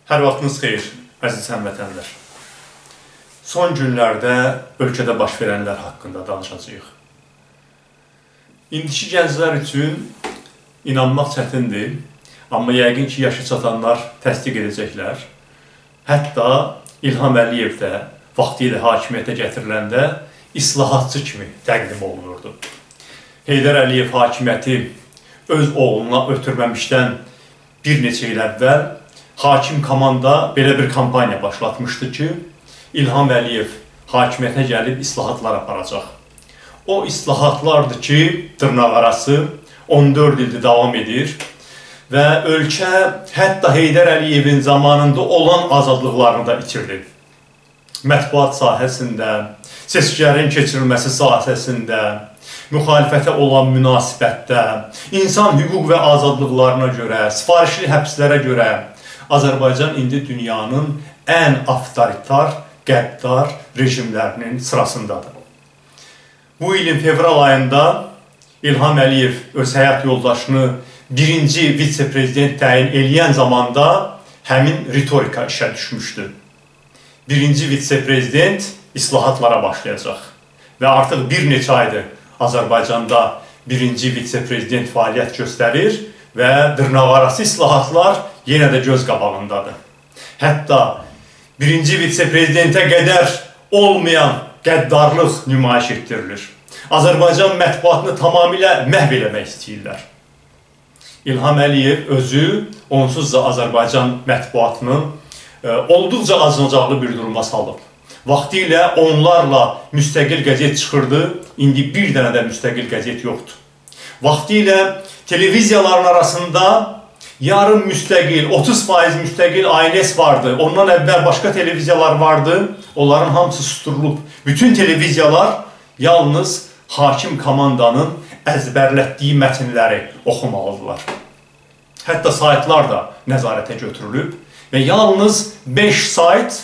Hər vaxtınız xeyir, əziz həmvətənlər. Son günlərdə ölkədə baş verənlər haqqında danışacağıq. İndiki gənclər üçün inanmaq çətindir, amma yəqin ki, yaşı çatanlar təsdiq edəcəklər. Hətta İlham Əliyev də vaxtilə hakimiyyətə gətiriləndə islahatçı kimi təqdim olunurdu. Heydər Əliyev hakimiyyəti öz oğluna ötürməmişdən bir neçə il əvvəl hakim komanda belə bir kampaniya başlatmışdı ki, İlham Əliyev hakimiyyətə gəlib islahatlar aparacaq. O islahatlardır ki, dırnaqarası 14 ildir davam edir və ölkə hətta Heydər Əliyevin zamanında olan azadlıqlarını da itirdi. Mətbuat sahəsində, seçkilərin keçirilməsi sahəsində, müxalifətə olan münasibətdə, insan hüquq və azadlıqlarına görə, sifarişli həbslərə görə Azərbaycan indi dünyanın ən avtoritar, qəddar rejimlərinin sırasındadır. Bu ilin fevral ayında İlham Əliyev öz həyat yoldaşını birinci vitse-prezident təyin eləyən zamanda həmin ritorika işə düşmüşdü. Birinci vitse-prezident islahatlara başlayacaq və artıq bir neçə aydır Azərbaycanda birinci vitse-prezident fəaliyyət göstərir və dırnaqarası islahatlar yenə də göz qabağındadır. Hətta birinci vitse-prezidentə qədər olmayan qəddarlıq nümayiş etdirilir. Azərbaycan mətbuatını tamamilə məhv eləmək istəyirlər. İlham Əliyev özü onsuz da Azərbaycan mətbuatının olduqca acınacaqlı bir duruma salıb. Vaxtilə onlarla müstəqil qəzet çıxırdı, indi bir dənə də müstəqil qəzet yoxdur. Vaxtilə televiziyaların arasında yarım müstəqil, 30% müstəqil ANS vardı. Ondan əvvəl başqa televiziyalar vardı. Onların hamısı susturulub. Bütün televiziyalar yalnız hakim komandanın əzbərlətdiyi mətnləri oxumalıdırlar. Hətta saytlar da nəzarətə götürülüb və yalnız 5 sayt,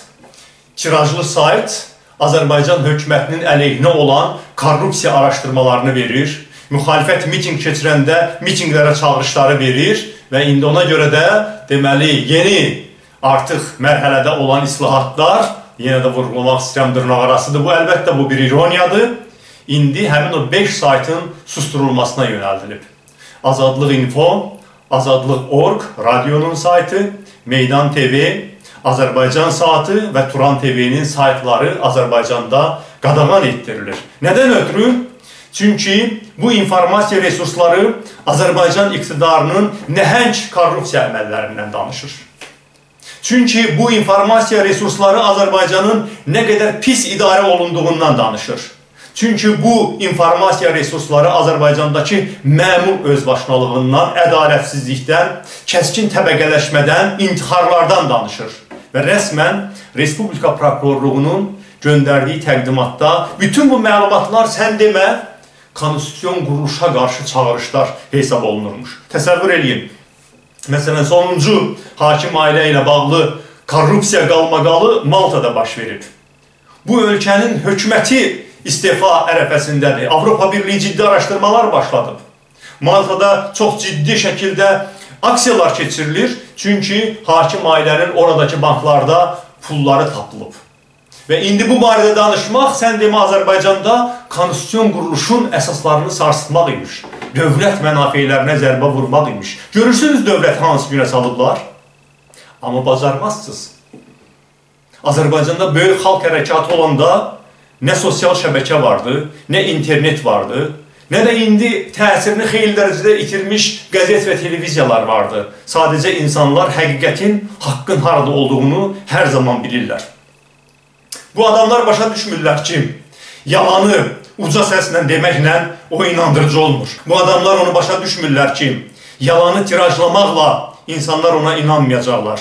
tirajlı sayt Azərbaycan hökumətinin əleyhinə olan korrupsiya araşdırmalarını verir. Müxalifət miting keçirəndə mitinglərə çağırışları verir və indi ona görə də deməli yeni artıq mərhələdə olan islahatlar, yenə də vurğulamaq istəyirəm dırnaqarasıdır. Bu əlbəttə bu bir ironiyadır. İndi həmin o 5 saytın susturulmasına yönəldilib. Azadlıq Info, Azadlıq.org, radionun saytı, Meydan TV, Azərbaycan Saatı və Turan TV'nin saytları Azərbaycanda qadağan etdirilir. Nədən ötürü? Çünki bu informasiya resursları Azərbaycan iqtidarının nəhəng korrupsiya əməllərindən danışır. Çünki bu informasiya resursları Azərbaycanın nə qədər pis idarə olunduğundan danışır. Çünki bu informasiya resursları Azərbaycandakı məmur özbaşınalığından, ədalətsizlikdən, kəskin təbəqələşmədən, intixarlardan danışır. Və rəsmən Respublika Prokurorluğunun göndərdiyi təqdimatda bütün bu məlumatlar sən demə, konstitusiyon quruluşa qarşı çağırışlar hesab olunurmuş. Təsəvvür edin. Məsələn, sonuncu hakim ailə ilə bağlı korrupsiya qalmaqalı Maltada baş verib. Bu ölkənin hökuməti istefa ərəfəsindədir. Avropa Birliyi ciddi araşdırmalar başladıb. Maltada çox ciddi şəkildə aksiyalar keçirilir. Çünki hakim ailənin oradakı banklarda pulları tapılıb. Və indi bu barədə danışmaq, sən demə Azərbaycanda konstitusiyon quruluşun əsaslarını sarsıtmaq imiş. Dövlət mənafeylərinə zərbə vurmaq imiş. Görürsünüz dövlət hansı günə salıblar? Amma bacarmazsınız. Azərbaycanda böyük xalq hərəkatı olanda nə sosial şəbəkə vardı, nə internet vardı, nə də indi təsirini xeyli dərəcədə itirmiş qəzet və televiziyalar vardı. Sadəcə insanlar həqiqətin, haqqın harada olduğunu hər zaman bilirlər. Bu adamlar başa düşmürlər ki, yalanı uca səslə deməklə o inandırıcı olmur. Bu adamlar onu başa düşmürlər ki, yalanı tirajlamaqla insanlar ona inanmayacaqlar.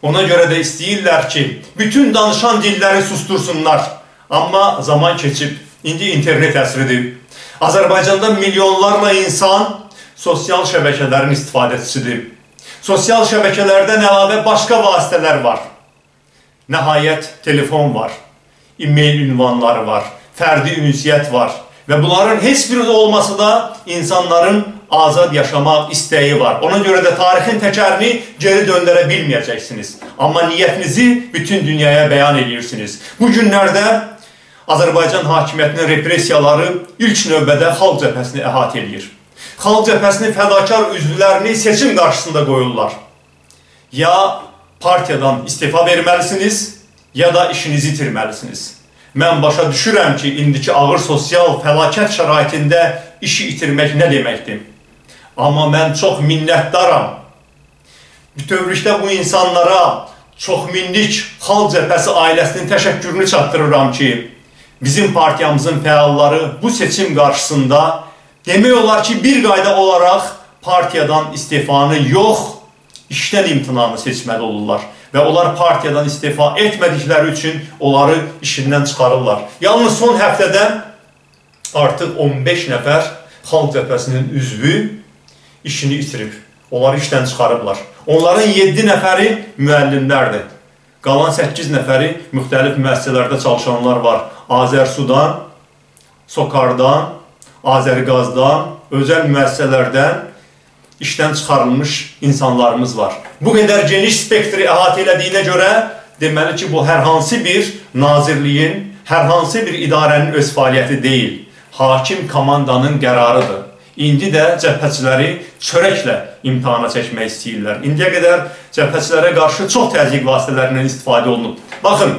Ona görə də istəyirlər ki, bütün danışan dilləri sustursunlar. Amma zaman keçib, indi internet əsridir. Azərbaycanda milyonlarla insan sosial şəbəkələrin istifadəçisidir. Sosial şəbəkələrdən əlavə başqa vasitələr var. Nəhayət, telefon var, e-mail ünvanları var, fərdi ünsiyyət var və bunların heç biri olması da insanların azad yaşamaq istəyi var. Ona görə də tarixin təkərini geri döndərə bilməyəcəksiniz. Amma niyyətinizi bütün dünyaya bəyan edirsiniz. Bu günlərdə Azərbaycan hakimiyyətinin repressiyaları ilk növbədə Xalq Cəbhəsini əhatə edir. Xalq Cəbhəsinin fədakar üzvlərini seçim qarşısında qoyurlar. Ya partiyadan istifa verməlisiniz, ya da işinizi itirməlisiniz. Mən başa düşürəm ki, indiki ağır sosial fəlakət şəraitində işi itirmək nə deməkdir? Amma mən çox minnətdaram. Bütövlükdə bu insanlara çox minlik Xalq Cəbhəsi ailəsinin təşəkkürünü çatdırıram ki, bizim partiyamızın fəalları bu seçim qarşısında demək olar ki, bir qayda olaraq partiyadan istifanı yox, işdən imtinanı seçməli olurlar. Və onlar partiyadan istifa etmədikləri üçün onları işindən çıxarırlar. Yalnız son həftədə artıq 15 nəfər Xalq Cəbhəsinin üzvü işini itirib. Onları işdən çıxarıblar. Onların 7 nəfəri müəllimlərdir. Qalan 8 nəfəri müxtəlif müəssisələrdə çalışanlar var. Azərsudan, Sokardan, Azərqazdan, özəl müəssisələrdən işdən çıxarılmış insanlarımız var. Bu qədər geniş spektri əhatə elədiyinə görə deməli ki, bu hər hansı bir nazirliyin, hər hansı bir idarənin öz fəaliyyəti deyil. Hakim komandanın qərarıdır. İndi də cəbhəçiləri çörəklə imtihana çəkmək istəyirlər. İndiyə qədər cəbhəçilərə qarşı çox təzyiq vasitələrindən istifadə olunub. Baxın,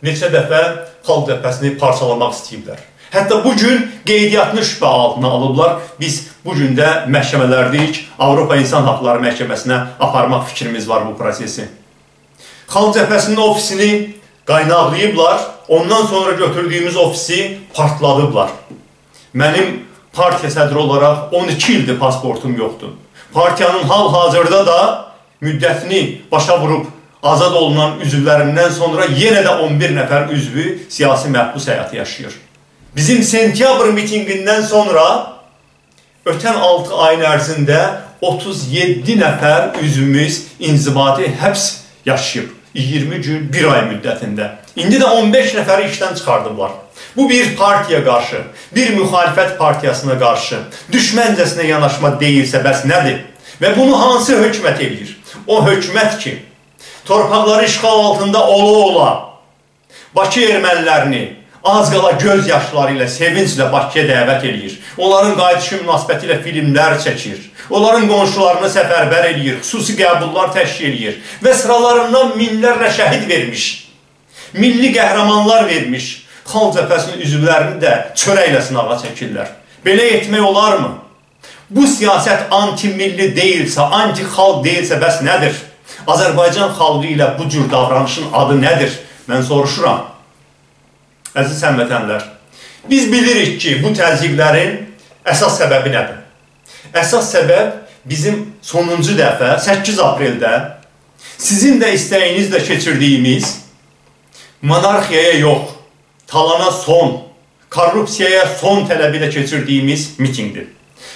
neçə dəfə Xalq Cəbhəsini parçalamaq istəyiblər. Hətta bugün qeydiyyatını şübhə altına alıblar. Biz bugün də məhkəmələrdəyik, Avropa İnsan Haqları Məhkəməsinə aparmaq fikrimiz var bu prosesi. Xalq Cəbhəsinin ofisini qaynaqlayıblar, ondan sonra götürdüyümüz ofisi partladıblar. Mənim partiya sədri olaraq 12 ildir pasportum yoxdur. Partiyanın hal-hazırda da müddətini başa vurub azad olunan üzvlərindən sonra yenə də 11 nəfər üzvü siyasi məhbus həyatı yaşayır. Bizim sentyabr mitingindən sonra ötən 6 ayın ərzində 37 nəfər üzvümüz inzibati həbs yaşayıb. 20 gün, 1 ay müddətində. İndi də 15 nəfəri işdən çıxardıblar. Bu bir partiya qarşı, bir müxalifət partiyasına qarşı düşməncəsinə yanaşma deyilsə bəs nədir? Və bunu hansı hökumət edir? O hökumət ki, torpaqları işğal altında ola-ola Bakı ermənilərini az qala göz yaşları ilə, sevinclə Bakıya dəvət edir. Onların qayıdışı münasibəti ilə filmlər çəkir. Onların qonşularını səfərbər edir, xüsusi qəbullar təşkil edir. Və sıralarından minlərlə şəhid vermiş, milli qəhrəmanlar vermiş Xalq Cəbhəsinin üzvlərini də çörəklə sınağa çəkirlər. Belə etmək olarmı? Bu siyasət anti-milli deyilsə, anti-xalq deyilsə bəs nədir? Azərbaycan xalqı ilə bu cür davranışın adı nədir? Mən soruşuram. Əziz həmvətənlər, biz bilirik ki, bu təzyiqlərin əsas səbəbi nədir? Əsas səbəb bizim sonuncu dəfə 8 apreldə sizin də istəyinizlə keçirdiyimiz monarxiyaya yox, talana son, korrupsiyaya son tələbi ilə keçirdiyimiz mitingdir.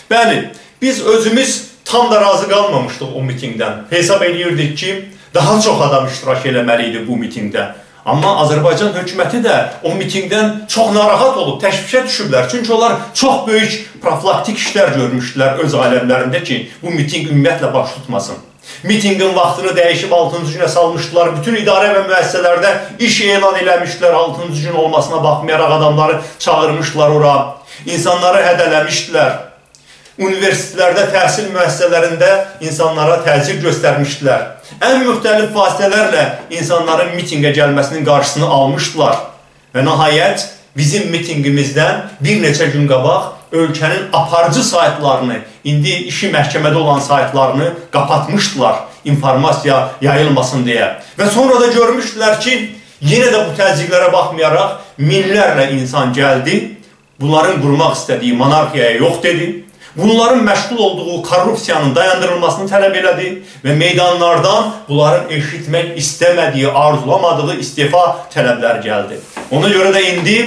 Bəli, biz özümüz tam da razı qalmamışdıq o mitingdən. Hesab edirdik ki, daha çox adam iştirak eləməli idi bu mitingdə. Amma Azərbaycan hökuməti də o mitingdən çox narahat olub, təşvişə düşüblər. Çünki onlar çox böyük profilaktik işlər görmüşdülər öz aləmlərində ki, bu miting ümumiyyətlə baş tutmasın. Mitingin vaxtını dəyişib 6-cı günə salmışdılar. Bütün idarə və müəssisələrdə iş elan eləmişdilər. 6-cı gün olmasına baxmayaraq adamları çağırmışdılar ora. İnsanları hədələmişdilər. Universitetlərdə, təhsil müəssisələrində insanlara təzyiq göstərmişdilər. Ən müxtəlif vasitələrlə insanların mitingə gəlməsinin qarşısını almışdılar. Və nəhayət bizim mitingimizdən bir neçə gün qabaq ölkənin aparıcı saytlarını, indi işi məhkəmədə olan saytlarını qapatmışdılar informasiya yayılmasın deyə. Və sonra da görmüşdülər ki, yenə də bu təzyiqlərə baxmayaraq minlərlə insan gəldi, bunların qurmaq istədiyi monarxiyaya yox dedi. Bunların məşğul olduğu korrupsiyanın dayandırılmasını tələb elədi və meydanlardan bunların eşitmək istəmədiyi, arzulamadığı istifa tələbləri gəldi. Ona görə də indi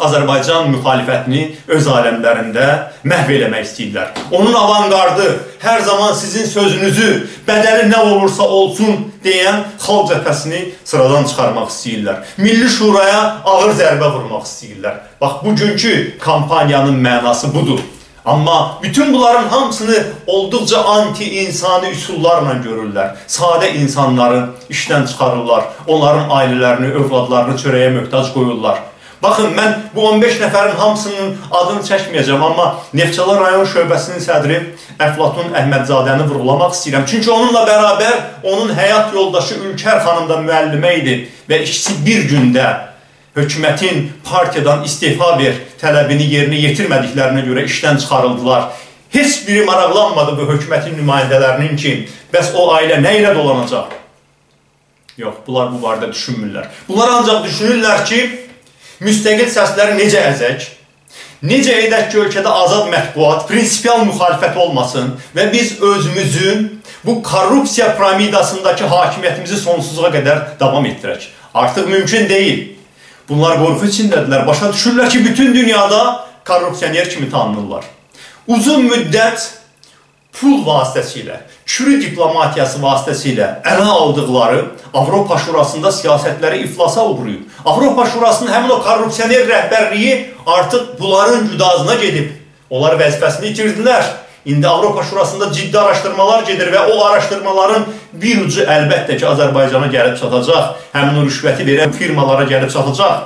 Azərbaycan müxalifətini öz aləmlərində məhv eləmək istəyirlər. Onun avanqardı hər zaman sizin sözünüzü, bədəli nə olursa olsun deyən Xalq Cəbhəsini sıradan çıxarmaq istəyirlər. Milli Şuraya ağır zərbə vurmaq istəyirlər. Bax, bugünkü kampaniyanın mənası budur. Amma bütün bunların hamısını olduqca anti-insani üsullarla görürlər. Sadə insanları işdən çıxarırlar, onların ailələrini, övladlarını çörəyə möhtac qoyurlar. Baxın, mən bu 15 nəfərin hamısının adını çəkməyəcəm, amma Neftçala rayon şöbəsinin sədri Əflatun Əhmədzadəni vurğulamaq istəyirəm. Çünki onunla bərabər onun həyat yoldaşı Ülkər xanım da müəllimə idi və ikisi bir gündə hökumətin partiyadan istifa ver tələbini yerinə yetirmədiklərinə görə işdən çıxarıldılar. Heç biri maraqlanmadı bu hökumətin nümayəndələrinin ki, bəs o ailə nə ilə dolanacaq? Yox, bunlar bu barədə düşünmürlər. Bunlar ancaq düşünürlər ki, müstəqil səsləri necə əzək, necə edək ki, ölkədə azad mətbuat, prinsipial müxalifət olmasın və biz özümüzün bu korrupsiya piramidasındakı hakimiyyətimizi sonsuzluğa qədər davam etdirək. Artıq mümkün deyil. Bunlar qorxu içindədirlər, başa düşürlər ki, bütün dünyada korrupsioner kimi tanınırlar. Uzun müddət pul vasitəsilə, kürü diplomatiyası vasitəsilə ələ aldıqları Avropa Şurasında siyasətləri iflasa uğrayıb. Avropa Şurasının həmin o korrupsioner rəhbərliyi artıq bunların güdazına gedib. Onlar vəzifəsini itirdilər. İndi Avropa Şurasında ciddi araşdırmalar gedir və o araşdırmaların bir ucu əlbəttə ki, Azərbaycana gəlib çatacaq, həmin o rüşvəti verən firmalara gəlib çatacaq.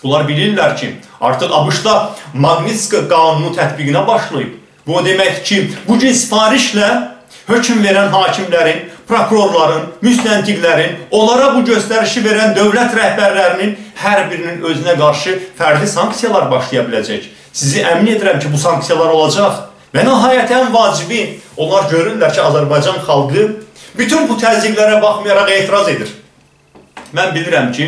Bunlar bilirlər ki, artıq ABŞ-da Magnitski qanunu tətbiqinə başlayıb. Bu demək ki, bugün sifarişlə hökm verən hakimlərin, prokurorların, müstəntiqlərin, onlara bu göstərişi verən dövlət rəhbərlərinin hər birinin özünə qarşı fərdi sanksiyalar başlaya biləcək. Sizi əmin edirəm ki, bu sanksiyalar olacaq. Və nəhayət ən vacibi, onlar görürlər ki, Azərbaycan xalqı bütün bu təzyiqlərə baxmayaraq etiraz edir. Mən bilirəm ki,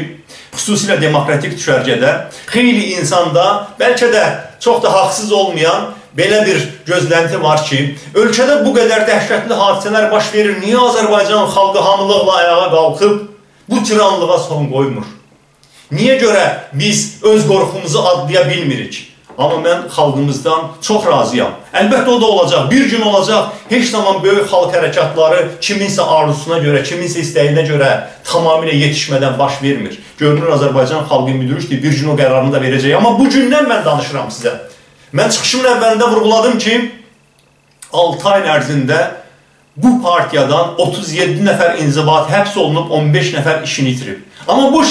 xüsusilə demokratik düşərgədə xeyli insanda, bəlkə də çox da haqsız olmayan belə bir gözlənti var ki, ölkədə bu qədər dəhşətli hadisələr baş verir, niyə Azərbaycan xalqı hamılıqla ayağa qalxıb bu tiranlığa son qoymur? Niyə görə biz öz qorxumuzu adlaya bilmirik? Amma mən xalqımızdan çox razıyam. Əlbəttə o da olacaq, bir gün olacaq. Heç zaman böyük xalq hərəkatları kiminsə arzusuna görə, kiminsə istəyinə görə tamamilə yetişmədən baş vermir. Görünür, Azərbaycan xalqı müdürüşdür, bir gün o qərarını da verəcək. Amma bugündən mən danışıram sizə. Mən çıxışımın əvvəlində vurğuladım ki, 6 ay ərzində bu partiyadan 37 nəfər inzibat həbs olunub, 15 nəfər işini itirib. Amma bu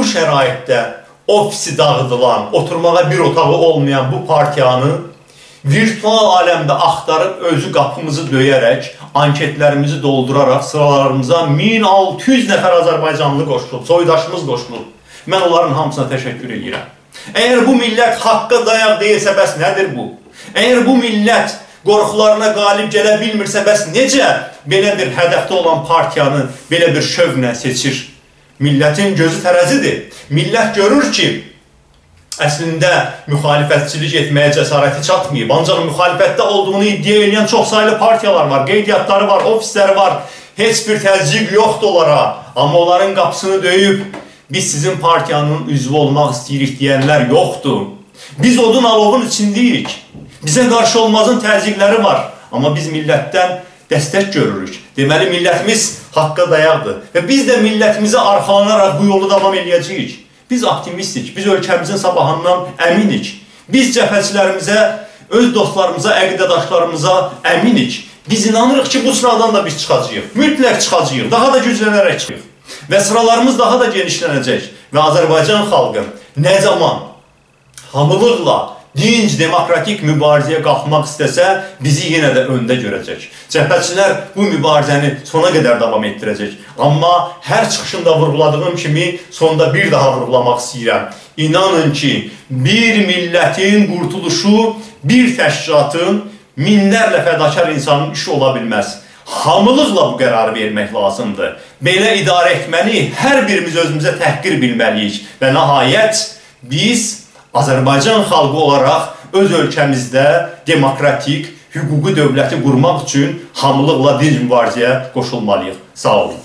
şəraitdə ofisi dağıdılan, oturmağa bir otağı olmayan bu partiyanı virtual aləmdə axtarıb özü qapımızı döyərək, anketlərimizi dolduraraq sıralarımıza 1600 nəfər Azərbaycanlı qoşulub, soydaşımız qoşulub. Mən onların hamısına təşəkkür edirəm. Əgər bu millət haqqa dayaq deyilsə, bəs nədir bu? Əgər bu millət qorxularına qalib gələ bilmirsə, bəs necə belə bir hədəfdə olan partiyanı belə bir şövqlə seçir? Millətin gözü tərəzidir. Millət görür ki, əslində müxalifətçilik etməyə cəsarəti çatmayıb. Ancaq müxalifətdə olduğunu iddia edən çox saylı partiyalar var, qeydiyyatları var, ofisləri var. Heç bir təzyiq yoxdur onlara. Amma onların qapısını döyüb, biz sizin partiyanın üzvü olmaq istəyirik deyənlər yoxdur. Biz odun alovun içindəyik. Bizə qarşı olmazın təzyiqləri var. Amma biz millətdən dəstək görürük. Deməli, millətimiz haqqa dayaqdır. Və biz də millətimizə arxalanaraq bu yolu davam edəcəyik. Biz aktivistik, biz ölkəmizin sabahından əminik. Biz cəbhəçilərimizə, öz dostlarımıza, əqidədaşlarımıza əminik. Biz inanırıq ki, bu sıradan da biz çıxacağıq. Mütləq çıxacağıq, daha da güclənərək çıxacağıq. Və sıralarımız daha da genişlənəcək. Və Azərbaycan xalqı nə zaman hamılıqla, dinc, demokratik mübarizəyə qalxmaq istəsə, bizi yenə də öndə görəcək. Cəbhəçilər bu mübarizəni sona qədər davam etdirəcək. Amma hər çıxışında vurğuladığım kimi sonda bir daha vurğulamaq istəyirəm. İnanın ki, bir millətin qurtuluşu, bir təşkilatın, minlərlə fədakar insanın işi ola bilməz. Hamılıqla bu qərarı vermək lazımdır. Belə idarə etməni hər birimiz özümüzə təhqir bilməliyik. Və nəhayət biz Azərbaycan xalqı olaraq öz ölkəmizdə demokratik, hüquqi dövləti qurmaq üçün hamılıqla dinc mübarizəyə qoşulmalıyıq. Sağ olun.